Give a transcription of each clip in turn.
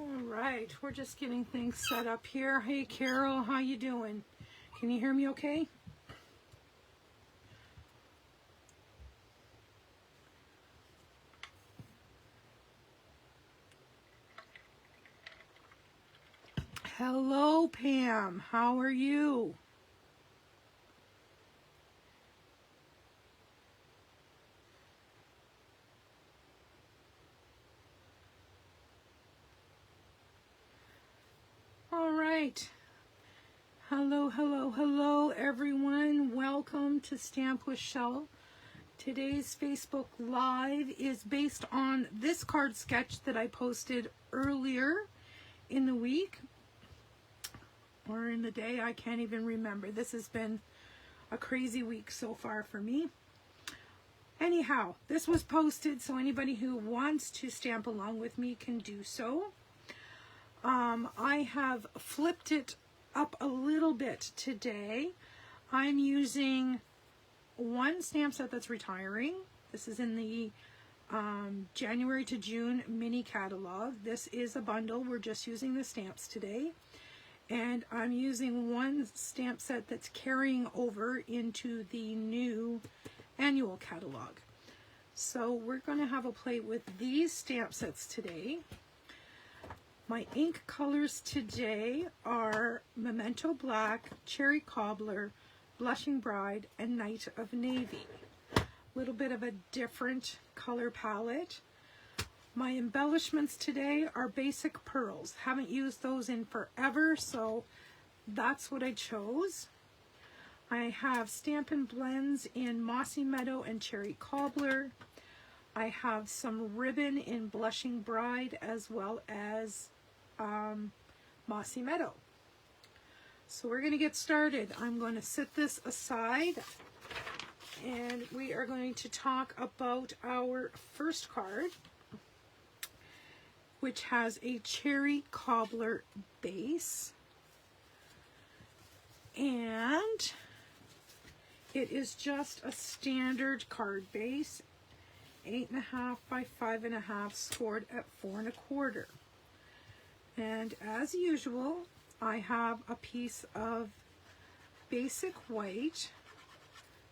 All right, we're just getting things set up here. Hey Carol, how you doing? Can you hear me okay? Hello Pam, how are you? All right. Hello, everyone. Welcome to Stamp with Shel. Today's Facebook Live is based on this card sketch that I posted earlier in the week or in the day. I can't even remember. This has been a crazy week so far for me. Anyhow, this was posted, so anybody who wants to stamp along with me can do so. I have flipped it up a little bit today. I'm using one stamp set that's retiring. This is in the January to June mini catalog. This is a bundle. We're just using the stamps today. And I'm using one stamp set that's carrying over into the new annual catalog. So we're going to have a play with these stamp sets today. My ink colors today are Memento Black, Cherry Cobbler, Blushing Bride, and Night of Navy. A little bit of a different color palette. My embellishments today are Basic Pearls. Haven't used those in forever, so that's what I chose. I have Stampin' blends in Mossy Meadow and Cherry Cobbler. I have some ribbon in Blushing Bride as well as Mossy Meadow. So we're going to get started. I'm going to set this aside and we are going to talk about our first card, which has a Cherry Cobbler base, and it is just a standard card base, 8.5 by 5.5, scored at 4 1/4. And as usual, I have a piece of basic white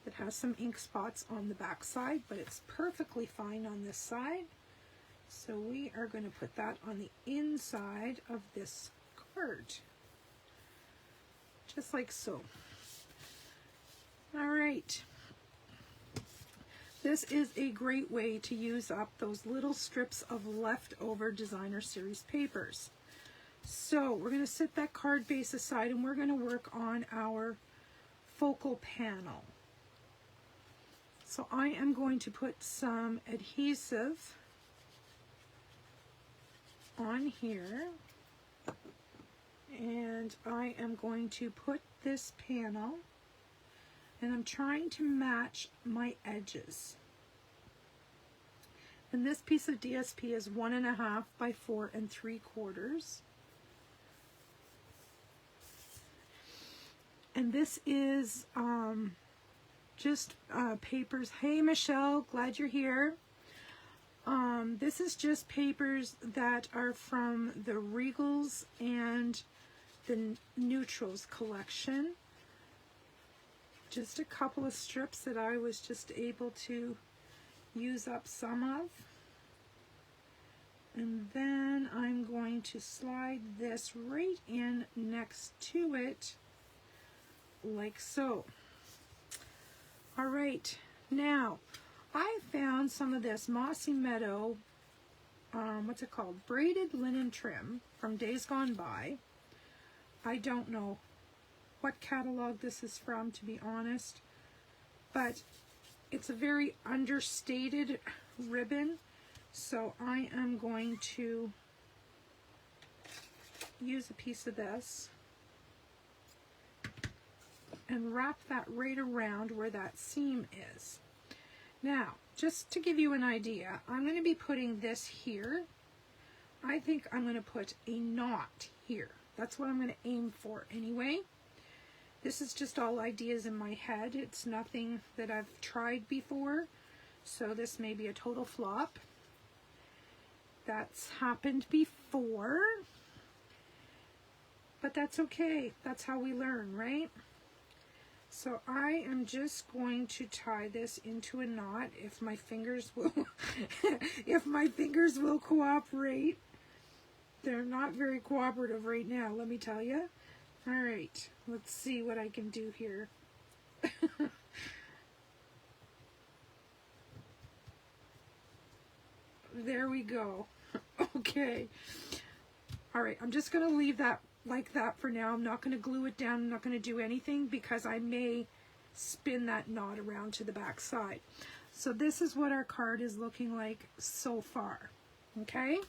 that has some ink spots on the back side, but it's perfectly fine on this side. So we are going to put that on the inside of this card, just like so. All right. This is a great way to use up those little strips of leftover designer series papers. So we're going to set that card base aside and we're going to work on our focal panel. So I am going to put some adhesive on here, and I am going to put this panel, and I'm trying to match my edges. And this piece of DSP is 1.5 by 4 3/4. And this is just papers. Hey Michelle, glad you're here. This is just papers that are from the Regals and the Neutrals collection. Just a couple of strips that I was just able to use up some of. And then I'm going to slide this right in next to it, like so. All right, now I found some of this Mossy Meadow, what's it called? Braided linen trim from Days Gone By. I don't know what catalog this is from, to be honest, but it's a very understated ribbon, so I am going to use a piece of this and wrap that right around where that seam is. Now, just to give you an idea, I'm going to be putting this here. I think I'm going to put a knot here. That's what I'm going to aim for anyway. This is just all ideas in my head. It's nothing that I've tried before, so this may be a total flop. That's happened before, but that's okay. That's how we learn, right? So I am just going to tie this into a knot if my fingers will if my fingers will cooperate. They're not very cooperative right now, let me tell you. All right, let's see what I can do here. There we go. Okay. All right, I'm just going to leave that like that for now. I'm not going to glue it down. I'm not going to do anything because I may spin that knot around to the back side. So this is what our card is looking like so far. Okay.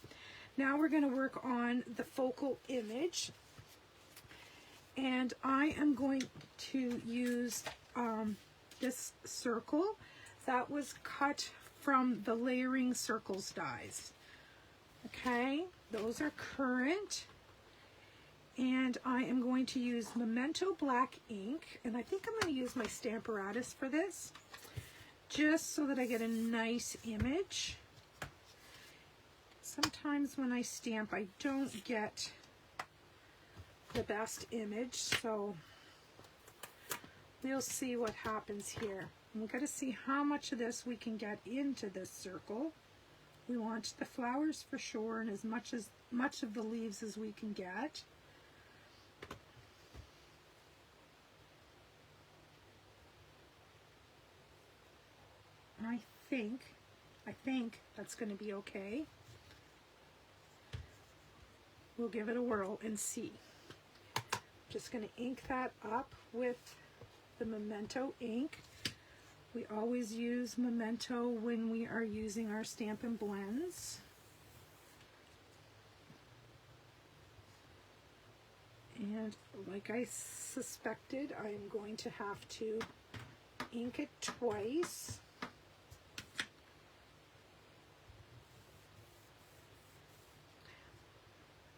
Now we're going to work on the focal image. And I am going to use this circle that was cut from the Layering Circles dies. Okay, those are current. And I am going to use Memento black ink, and I think I'm going to use my Stamparatus for this, just so that I get a nice image. Sometimes when I stamp, I don't get the best image, so we'll see what happens here. We've got to see how much of this we can get into this circle. We want the flowers for sure, and as much of the leaves as we can get. I think that's going to be okay. We'll give it a whirl and see. Just going to ink that up with the Memento ink. We always use Memento when we are using our Stampin' blends. And like I suspected, I am going to have to ink it twice.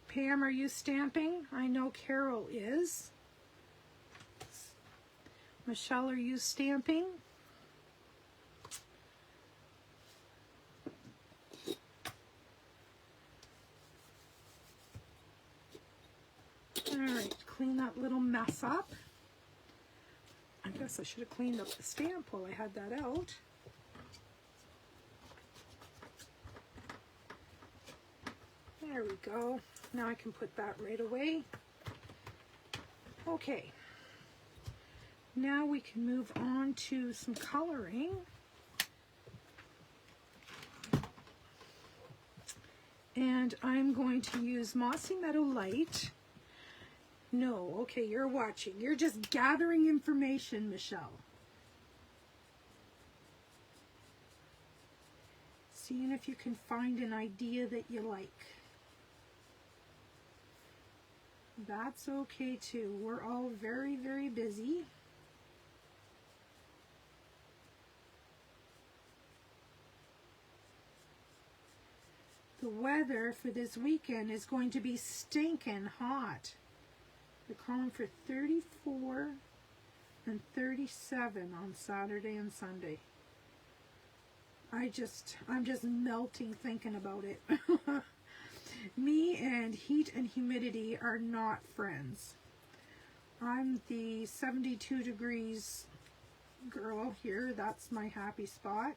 Pam, are you stamping? I know Carol is. Michelle, are you stamping? All right, clean that little mess up. I guess I should have cleaned up the stamp while I had that out. There we go. Now I can put that right away. Okay. Now we can move on to some coloring. And I'm going to use Mossy Meadow Light. No, okay, you're watching. You're just gathering information, Michelle. Seeing if you can find an idea that you like. That's okay too. We're all very, very busy. The weather for this weekend is going to be stinking hot. They're calling for 34 and 37 on Saturday and Sunday. I'm just melting thinking about it. Me and heat and humidity are not friends. I'm the 72 degrees girl here. That's my happy spot.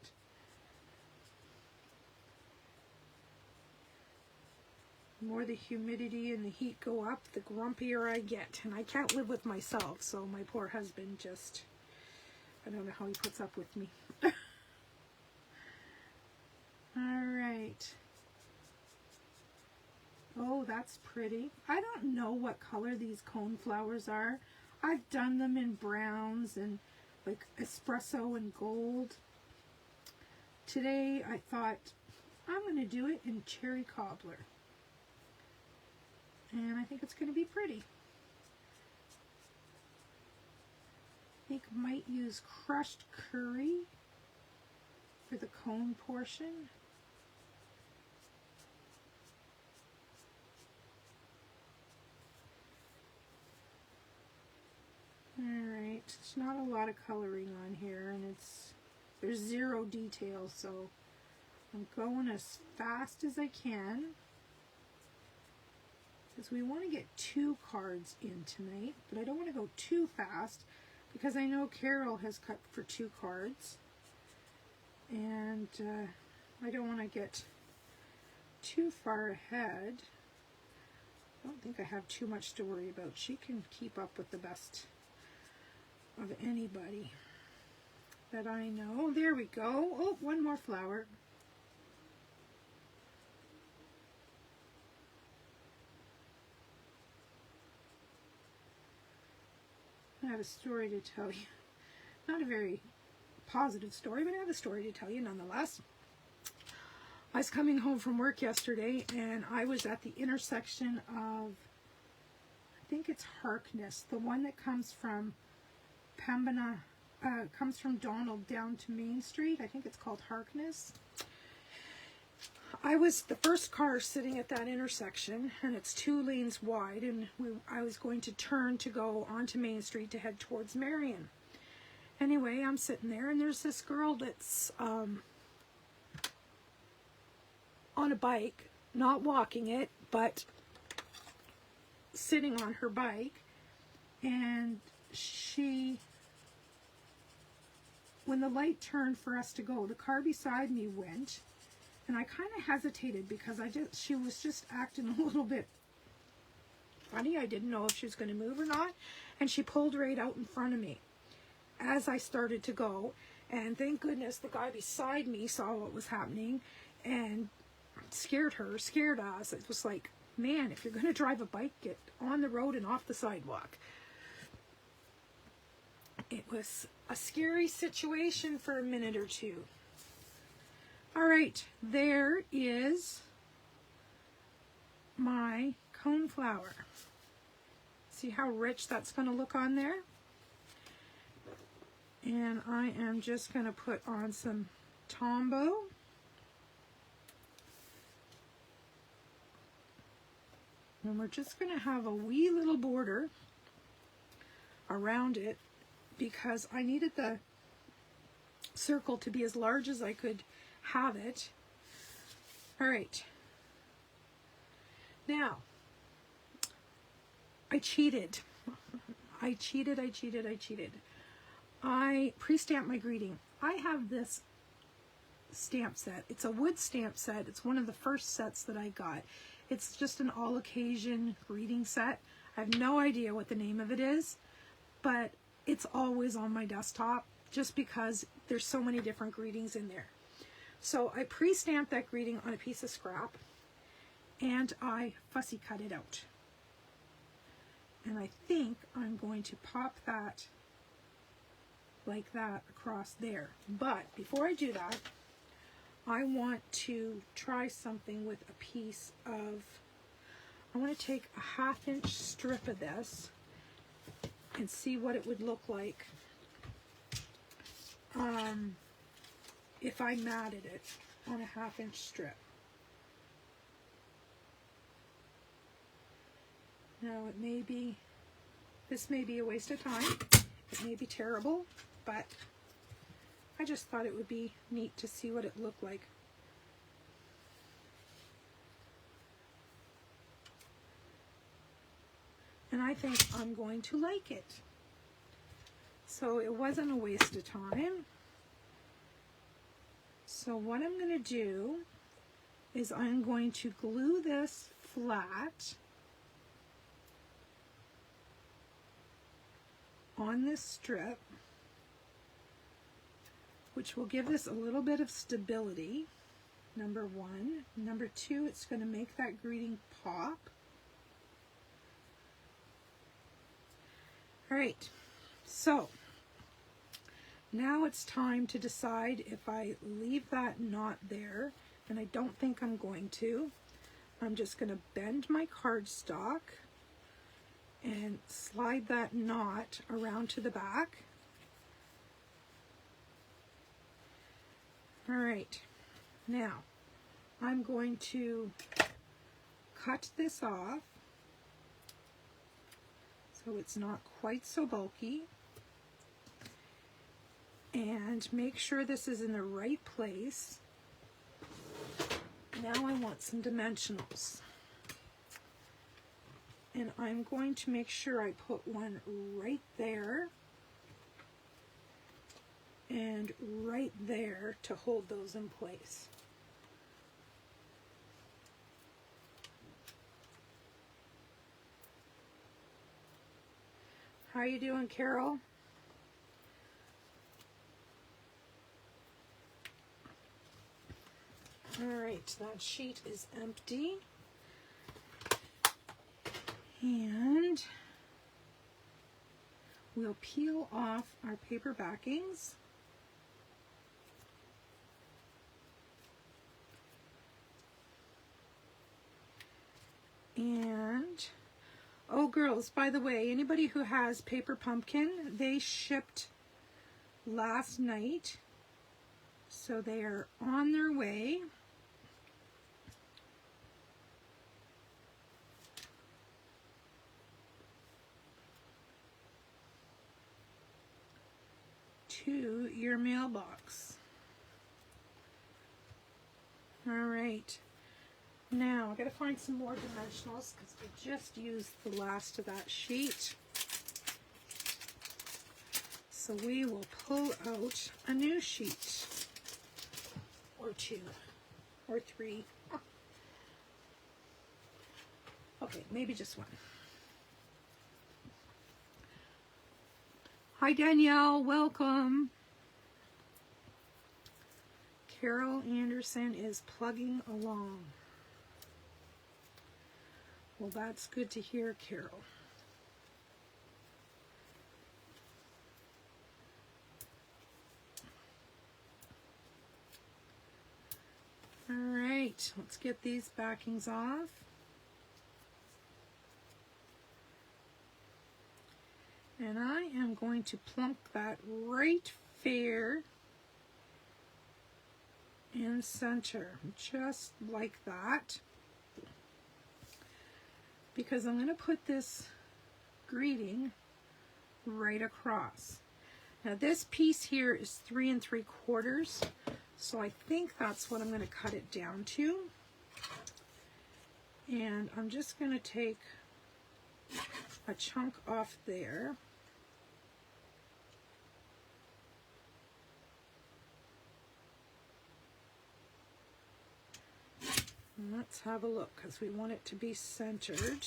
The more the humidity and the heat go up, the grumpier I get. And I can't live with myself, so my poor husband just, I don't know how he puts up with me. All right. Oh, that's pretty. I don't know what color these cone flowers are. I've done them in browns and like espresso and gold. Today I thought I'm going to do it in cherry cobbler. And I think it's going to be pretty. I think I might use crushed curry for the cone portion. Alright, there's not a lot of coloring on here, and there's zero detail, so I'm going as fast as I can because we want to get 2 cards in tonight, but I don't want to go too fast because I know Carol has cut for 2 cards, and I don't want to get too far ahead. I don't think I have too much to worry about. She can keep up with the best of anybody that I know. There we go. Oh, one more flower. I have a story to tell you. Not a very positive story, but I have a story to tell you nonetheless. I was coming home from work yesterday, and I was at the intersection of, I think it's Harkness, the one that comes from Pembina, comes from Donald down to Main Street. I think it's called Harkness. I was the first car sitting at that intersection, and it's 2 lanes wide, and I was going to turn to go onto Main Street to head towards Marion. Anyway, I'm sitting there, and there's this girl that's on a bike, not walking it, but sitting on her bike, and when the light turned for us to go, the car beside me went, and I kind of hesitated because she was just acting a little bit funny. I didn't know if she was going to move or not, and she pulled right out in front of me as I started to go, and thank goodness the guy beside me saw what was happening and scared us. It was like, man, if you're going to drive a bike, get on the road and off the sidewalk. It was a scary situation for a minute or two. All right, there is my cone flower. See how rich that's going to look on there? And I am just going to put on some Tombow. And we're just going to have a wee little border around it because I needed the circle to be as large as I could have it. All right. Now, I cheated. I cheated. I pre-stamped my greeting. I have this stamp set. It's a wood stamp set. It's one of the first sets that I got. It's just an all-occasion greeting set. I have no idea what the name of it is, but it's always on my desktop just because there's so many different greetings in there. So I pre-stamped that greeting on a piece of scrap, and I fussy cut it out. And I think I'm going to pop that like that across there. But before I do that, I want to try something with a piece of, I want to take a 1/2 inch strip of this and see what it would look like if I matted it on a 1/2 inch strip. Now this may be a waste of time, it may be terrible, but I just thought it would be neat to see what it looked like. And I think I'm going to like it. So it wasn't a waste of time. So what I'm going to do is I'm going to glue this flat on this strip, which will give this a little bit of stability, number one. Number two, it's going to make that greeting pop. All right, so now it's time to decide if I leave that knot there, and I don't think I'm going to. I'm just going to bend my cardstock and slide that knot around to the back. All right, now I'm going to cut this off so it's not quite so bulky, and make sure this is in the right place. Now I want some dimensionals. And I'm going to make sure I put one right there and right there to hold those in place. How you doing, Carol? All right, that sheet is empty. And we'll peel off our paper backings. And, oh girls, by the way, anybody who has Paper Pumpkin, they shipped last night. So they are on their way. To your mailbox. All right. Now, I gotta find some more dimensionals because I just used the last of that sheet. So we will pull out a new sheet. Or two. Or three. Okay, maybe just one. Hi Danielle, welcome. Carol Anderson is plugging along. Well, that's good to hear, Carol. All right, let's get these backings off. And I am going to plunk that right fair in center, just like that. Because I'm going to put this greeting right across. Now this piece here is 3 3/4, so I think that's what I'm going to cut it down to. And I'm just going to take a chunk off there. And let's have a look because we want it to be centered.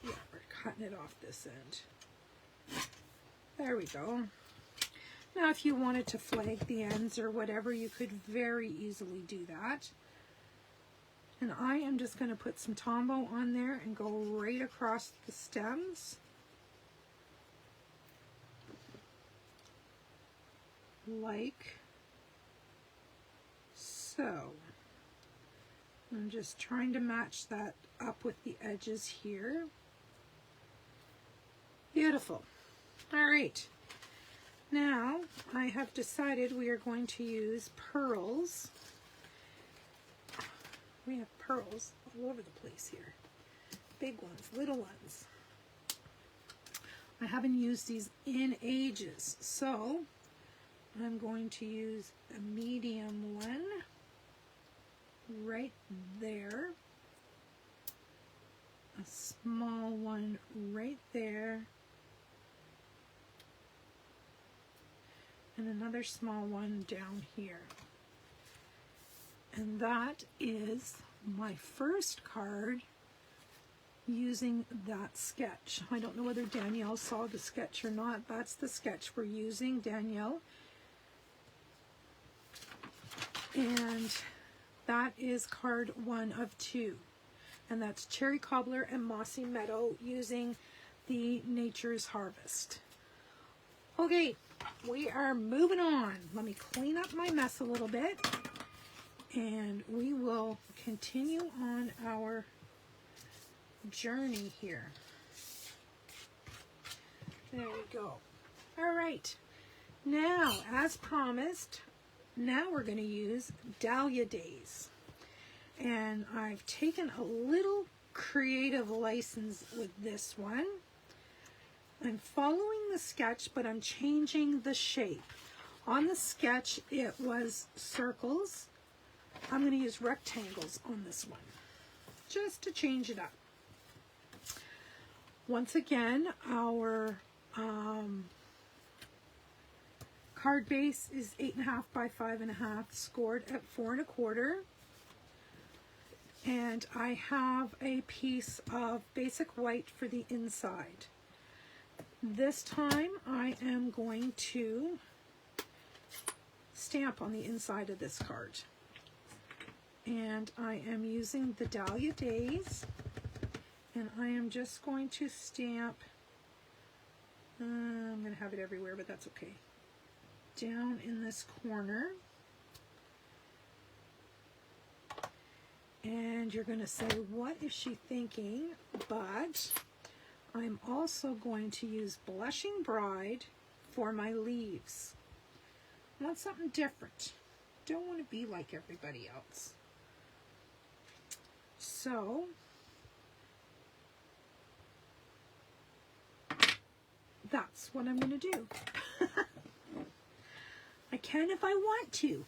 Yeah, we're cutting it off this end. There we go. Now if you wanted to flag the ends or whatever, you could very easily do that. And I am just going to put some Tombow on there and go right across the stems. Like so. I'm just trying to match that up with the edges here. Beautiful. All right. Now I have decided we are going to use pearls. We have pearls all over the place here. Big ones, little ones. I haven't used these in ages, so I'm going to use a medium one right there, a small one right there, and another small one down here. And that is my first card using that sketch. I don't know whether Danielle saw the sketch or not. That's the sketch we're using, Danielle. And that is card 1 of 2. And that's Cherry Cobbler and Mossy Meadow using the Nature's Harvest. Okay, we are moving on. Let me clean up my mess a little bit. And we will continue on our journey here. There we go. All right. Now, as promised, now we're going to use Dahlia Days. And I've taken a little creative license with this one. I'm following the sketch, but I'm changing the shape. On the sketch, it was circles. I'm going to use rectangles on this one, just to change it up. Once again, our card base is 8.5 by 5.5, scored at 4 1/4. And I have a piece of basic white for the inside. This time I am going to stamp on the inside of this card. And I am using the Dahlia Days, and I am just going to stamp, I'm going to have it everywhere, but that's okay, down in this corner. And you're going to say, what is she thinking? But I'm also going to use Blushing Bride for my leaves. I want something different. Don't want to be like everybody else. So that's what I'm going to do. I can if I want to.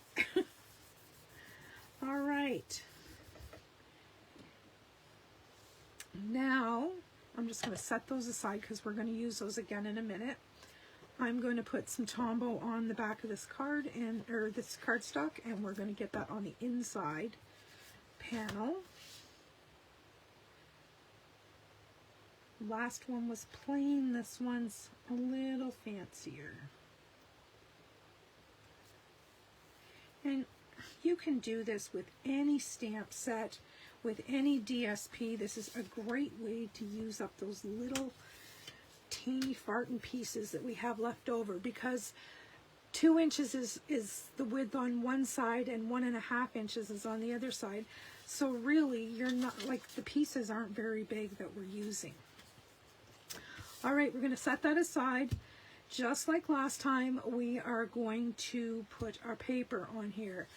All right. Now, I'm just going to set those aside because we're going to use those again in a minute. I'm going to put some Tombow on the back of this card, or this cardstock, and we're going to get that on the inside panel. Last one was plain. This one's a little fancier. And you can do this with any stamp set, with any DSP. This is a great way to use up those little teeny farting pieces that we have left over, because 2 inches is the width on one side and 1.5 inches is on the other side. So really, you're not, like, the pieces aren't very big that we're using. All right, we're going to set that aside. Just like last time, we are going to put our paper on here.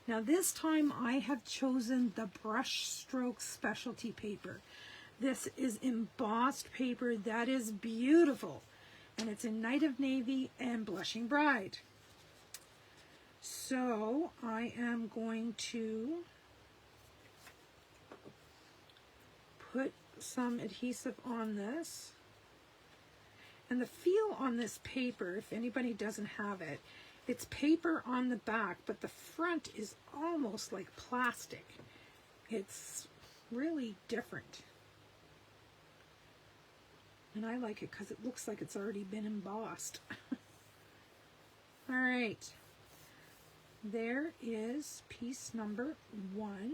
Now this time I have chosen the brush stroke specialty paper. This is embossed paper that is beautiful, and it's in Night of Navy and Blushing Bride. So I am going to put some adhesive on this. And the feel on this paper, if anybody doesn't have it, it's paper on the back, but the front is almost like plastic. It's really different. And I like it because it looks like it's already been embossed. All right. There is piece number 1.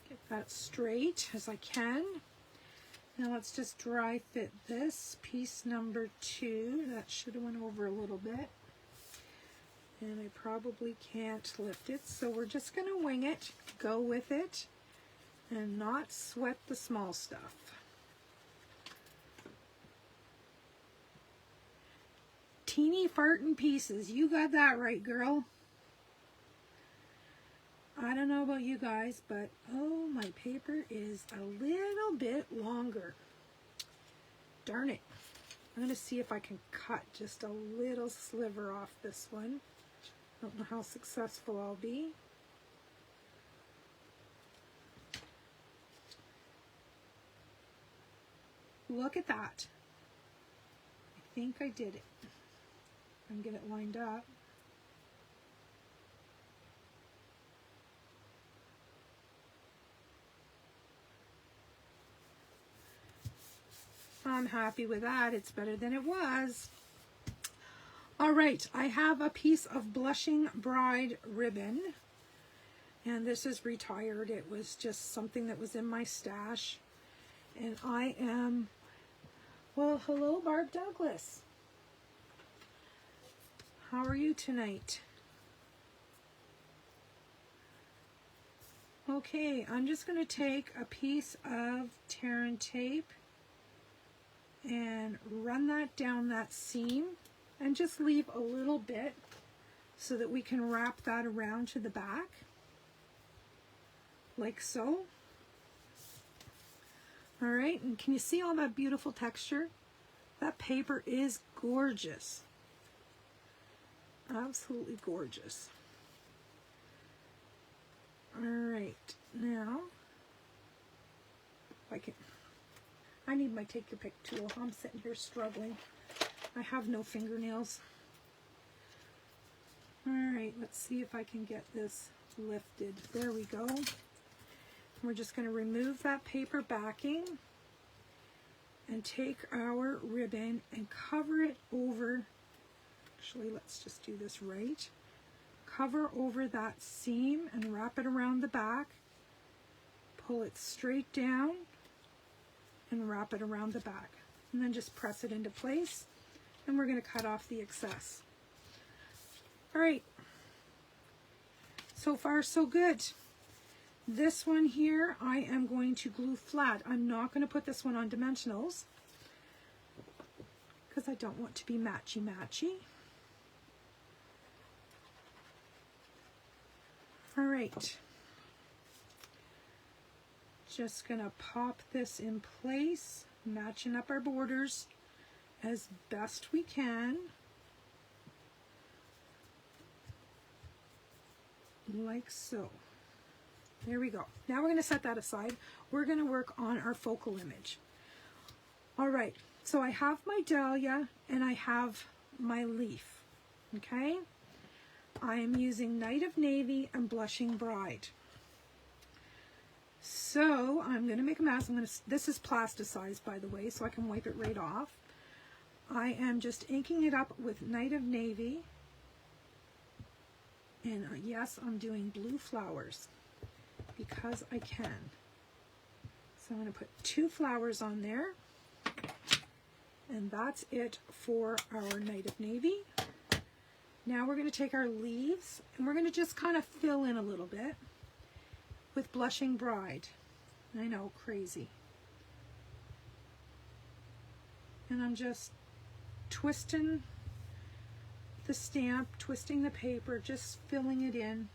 Get that straight as I can. Now let's just dry fit this. Piece number 2. That should have went over a little bit. And I probably can't lift it, so we're just going to wing it, go with it, and not sweat the small stuff. Teeny fartin' pieces. You got that right, girl. I don't know about you guys, but oh, my paper is a little bit longer. Darn it. I'm going to see if I can cut just a little sliver off this one. Don't know how successful I'll be. Look at that. I think I did it. I'm going to get it lined up. I'm happy with that. It's better than it was. All right, I have a piece of Blushing Bride ribbon, and this is retired. It was just something that was in my stash, and I am, well, hello, Barb Douglas. How are you tonight? Okay, I'm just going to take a piece of tear and tape and run that down that seam and just leave a little bit so that we can wrap that around to the back, like so. All right, and can you see all that beautiful texture? That paper is gorgeous. Absolutely gorgeous. All right, now I need my take your pick tool. I'm sitting here struggling. I have no fingernails. All right, let's see if I can get this lifted. There we go. We're just going to remove that paper backing and take our ribbon and cover it over. Actually, let's just do this right. Cover over that seam and wrap it around the back. Pull it straight down and wrap it around the back. And then just press it into place. And we're going to cut off the excess. All right. So far, so good. This one here, I am going to glue flat. I'm not going to put this one on dimensionals because I don't want to be matchy-matchy. All right. Just going to pop this in place, matching up our borders as best we can. Like so. There we go. Now we're going to set that aside. We're going to work on our focal image. All right, so I have my dahlia and I have my leaf, okay? I am using Night of Navy and Blushing Bride. So I'm going to make a mess. This is plasticized, by the way, so I can wipe it right off. I am just inking it up with Night of Navy. And yes, I'm doing blue flowers because I can. So I'm going to put 2 flowers on there. And that's it for our Night of Navy. Now we're going to take our leaves and we're going to just kind of fill in a little bit with Blushing Bride. I know, crazy. And I'm just twisting the stamp, twisting the paper, just filling it in.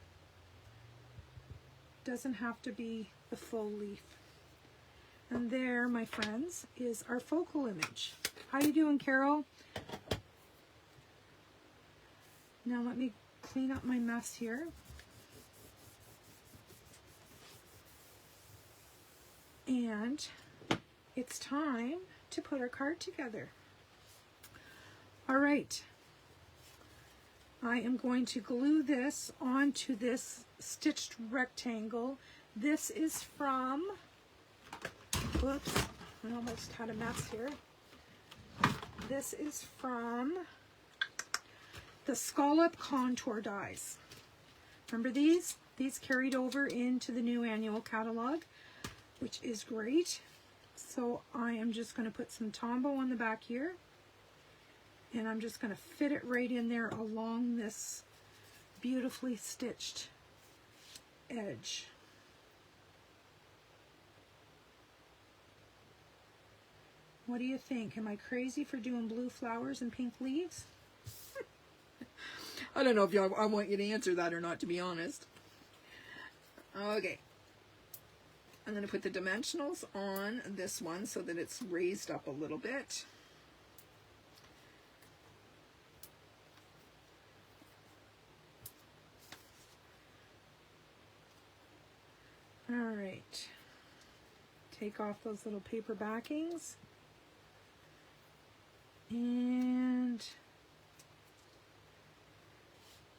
Doesn't have to be the full leaf. And there, my friends, is our focal image. How you doing, Carol? Now let me clean up my mess here. And it's time to put our card together. All right. I am going to glue this onto this stitched rectangle. This is from, whoops, I almost had a mess here. This is from the Scallop Contour Dies. Remember these? These carried over into the new annual catalog, which is great. So I am just going to put some Tombow on the back here. And I'm just going to fit it right in there along this beautifully stitched edge. What do you think? Am I crazy for doing blue flowers and pink leaves? I don't know if I want you to answer that or not, to be honest. Okay. I'm going to put the dimensionals on this one so that it's raised up a little bit. All right, take off those little paper backings, and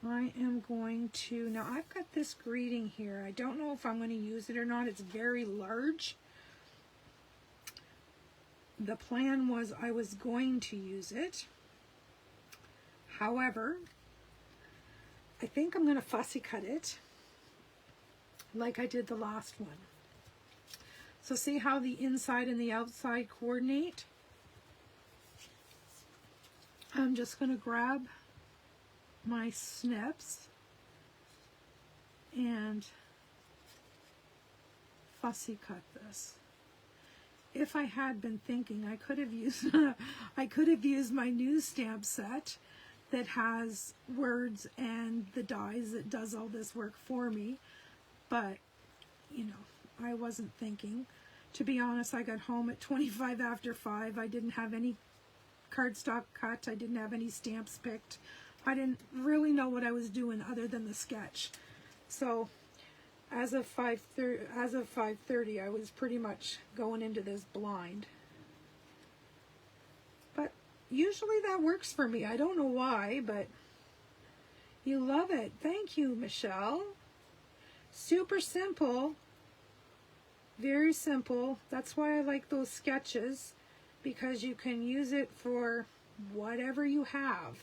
I am going to, now I've got this greeting here. I don't know if I'm going to use it or not. It's very large. The plan was I was going to use it. However, I think I'm going to fussy cut it like I did the last one. So see how the inside and the outside coordinate? I'm just going to grab my snips and fussy cut this. If I had been thinking, I could have used my new stamp set that has words and the dies that does all this work for me. But, you know, I wasn't thinking. To be honest, I got home at 25 after 5. I didn't have any cardstock cut. I didn't have any stamps picked. I didn't really know what I was doing other than the sketch. So as of 5:30, I was pretty much going into this blind. But usually that works for me. I don't know why, but you love it. Thank you, Michelle. Super simple. Very simple. That's why I like those sketches, because you can use it for whatever you have.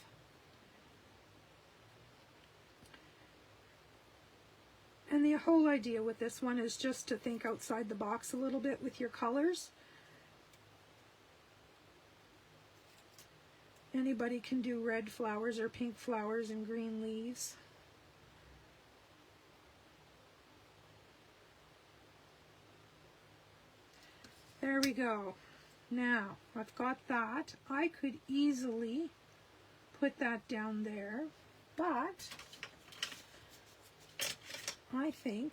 And the whole idea with this one is just to think outside the box a little bit with your colors. Anybody can do red flowers or pink flowers and green leaves. There we go. Now, I've got that. I could easily put that down there, but I think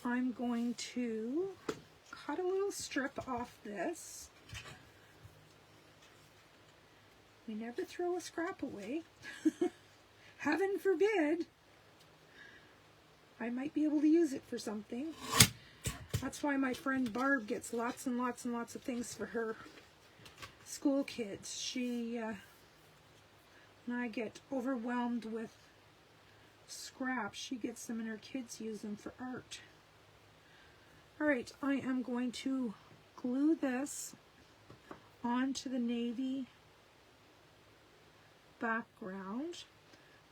I'm going to cut a little strip off this. We never throw a scrap away. Heaven forbid. I might be able to use it for something. That's why my friend Barb gets lots and lots and lots of things for her school kids. When I get overwhelmed with scraps, she gets them and her kids use them for art. Alright, I am going to glue this onto the navy background,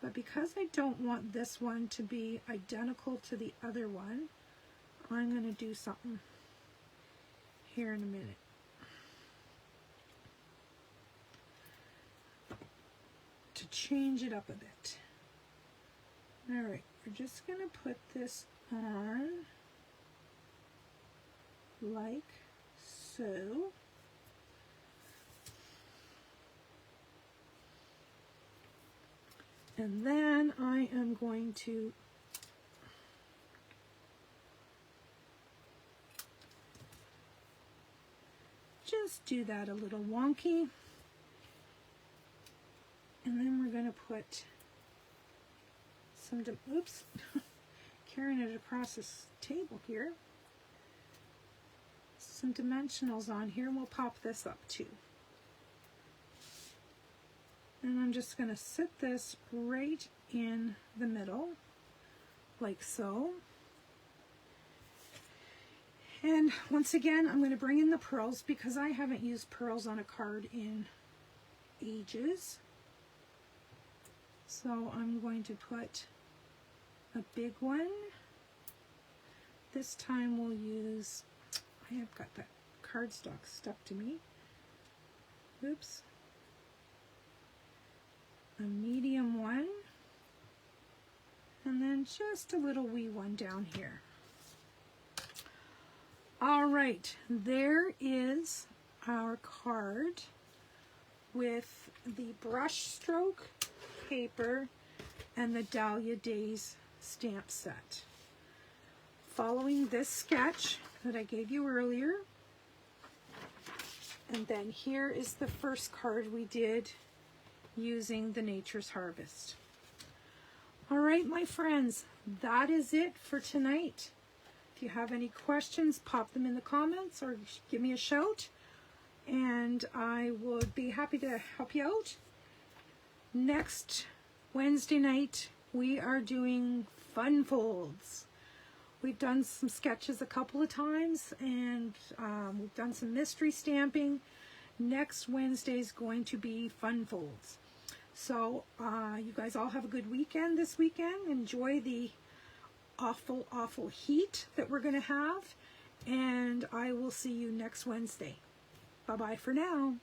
but because I don't want this one to be identical to the other one, I'm going to do something here in a minute. To change it up a bit. Alright, we're just going to put this on like so. And then I am going to just do that a little wonky. And then we're going to put some, oops, carrying it across this table here. Some dimensionals on here. We'll pop this up too. And I'm just going to sit this right in the middle, like so. And once again, I'm going to bring in the pearls because I haven't used pearls on a card in ages. So I'm going to put a big one. This time we'll use, I have got that cardstock stuck to me. Oops. A medium one. And then just a little wee one down here. All right, there is our card with the brush stroke paper and the Dahlia Days stamp set. Following this sketch that I gave you earlier. And then here is the first card we did using the Nature's Harvest. All right, my friends, that is it for tonight. If you have any questions, pop them in the comments or give me a shout, and I would be happy to help you out. Next Wednesday night, we are doing fun folds. We've done some sketches a couple of times, and we've done some mystery stamping. Next Wednesday is going to be fun folds. So you guys all have a good weekend this weekend. Enjoy the awful heat that we're going to have, and I will see you next Wednesday. Bye-bye for now.